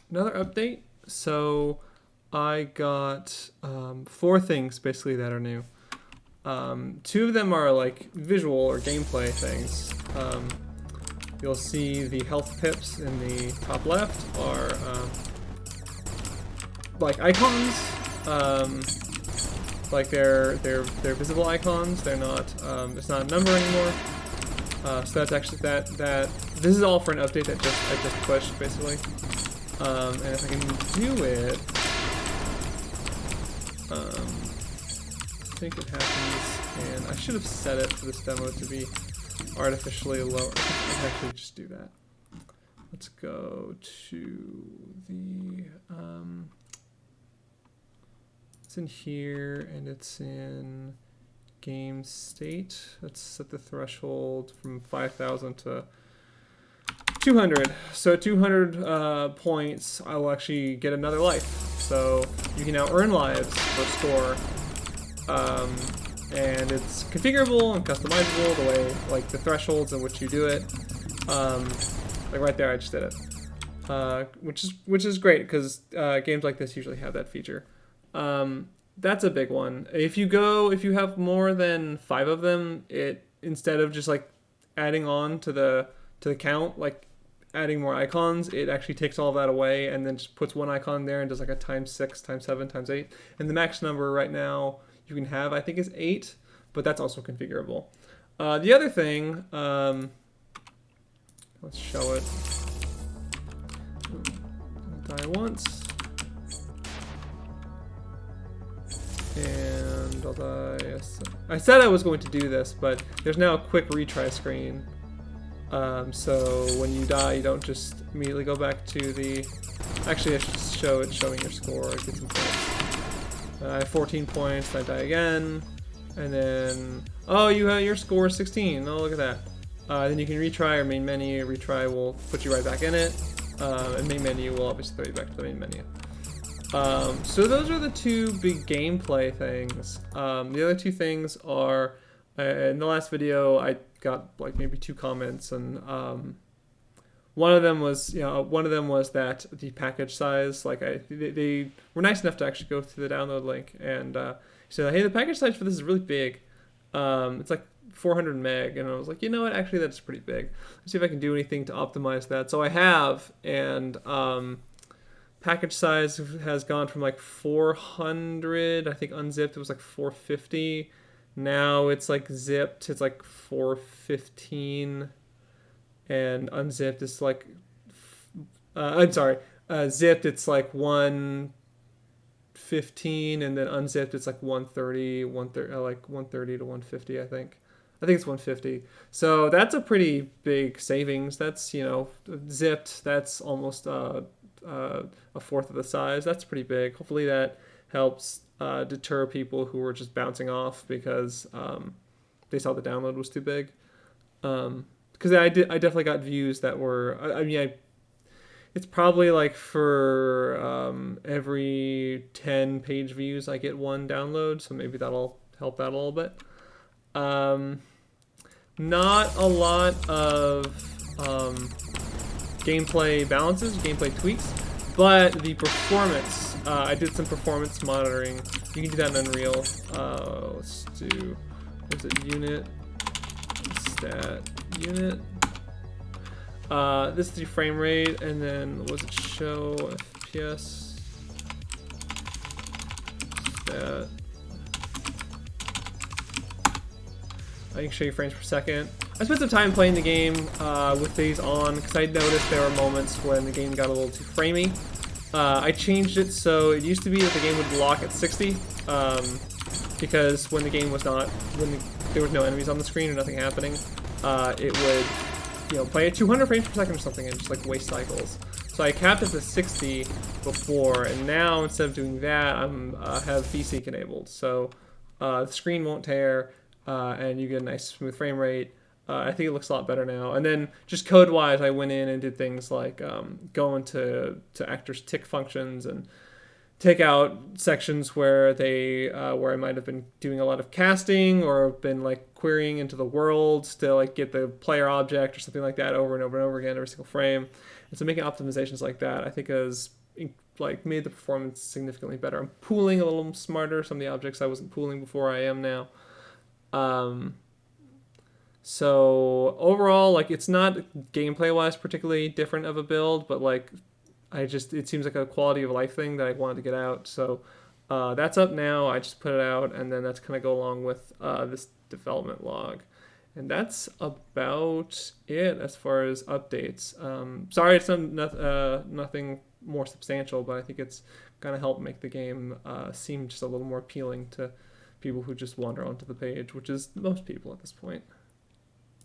another update. So I got 4 things basically that are new. 2 of them are like visual or gameplay things. You'll see the health pips in the top left are like icons. Like they're visible icons. They're not. It's not a number anymore. So that's actually that. This is all for an update that I just pushed basically. And if I can do it, I think it happens. And I should have set it for this demo to be artificially lower. I can actually just do that. Let's go to the. It's in here and it's in game state. Let's set the threshold from 5,000 to 200. So 200 points, I will actually get another life. So you can now earn lives for score. And it's configurable and customizable the way, like the thresholds in which you do it. Like right there, I just did it, which is great because games like this usually have that feature. That's a big one. If you have more than 5 of them, it instead of just like adding on to the count, like adding more icons, it actually takes all of that away and then just puts one icon there and does like a times 6, times 7, times 8. And the max number right now you can have, I think, is 8, but that's also configurable. The other thing, let's show it. I'll die once. And I'll die. I said I was going to do this, but there's now a quick retry screen. So when you die, you don't just immediately go back to the... Actually, I should show it showing your score. Get some points. I have 14 points. I die again. And then... Oh, your score is 16. Oh, look at that. Then you can retry or main menu. Retry will put you right back in it. And main menu will obviously throw you back to the main menu. So those are the 2 big gameplay things. The other 2 things are, in the last video, I got like maybe 2 comments, and one of them was that the package size, like they were nice enough to actually go through the download link and said, hey, the package size for this is really big. It's like 400 meg, and I was like, you know what? Actually, that's pretty big. Let's see if I can do anything to optimize that. So I have, and package size has gone from like 400, I think unzipped it was like 450. Now it's like zipped, it's like 415, and unzipped is like, zipped it's like 115, and then unzipped it's like 130, like 130 to 150, I think it's 150. So that's a pretty big savings. That's, zipped, that's almost a fourth of the size. That's pretty big. Hopefully that helps deter people who were just bouncing off because they saw the download was too big. Because I definitely got views that were, it's probably like for every 10 page views I get 1 download, so maybe that'll help out a little bit. Not a lot of gameplay balances, gameplay tweaks, but the performance, I did some performance monitoring. You can do that in Unreal. Let's do, what was it, unit, stat, unit. This is the frame rate, and then was it show FPS, stat. I can show you frames per second. I spent some time playing the game with these on because I noticed there were moments when the game got a little too framey. I changed it so it used to be that the game would lock at 60 because when the game was not, there was no enemies on the screen or nothing happening, it would, play at 200 frames per second or something and just like waste cycles. So I capped it to 60 before, and now instead of doing that, I have VSync enabled. So the screen won't tear. And you get a nice smooth frame rate. I think it looks a lot better now. And then just code-wise, I went in and did things like go into actors' tick functions and take out sections where where I might have been doing a lot of casting or been like querying into the world to like get the player object or something like that over and over and over again every single frame. And so making optimizations like that, I think, has like made the performance significantly better. I'm pooling a little smarter. Some of the objects I wasn't pooling before, I am now. So overall, like, it's not gameplay wise particularly different of a build, but like it seems like a quality of life thing that I wanted to get out. So that's up now. I just put it out, and then that's gonna go along with this development log. And that's about it as far as updates. Sorry, it's nothing more substantial, but I think it's gonna help make the game seem just a little more appealing to people who just wander onto the page, which is most people at this point.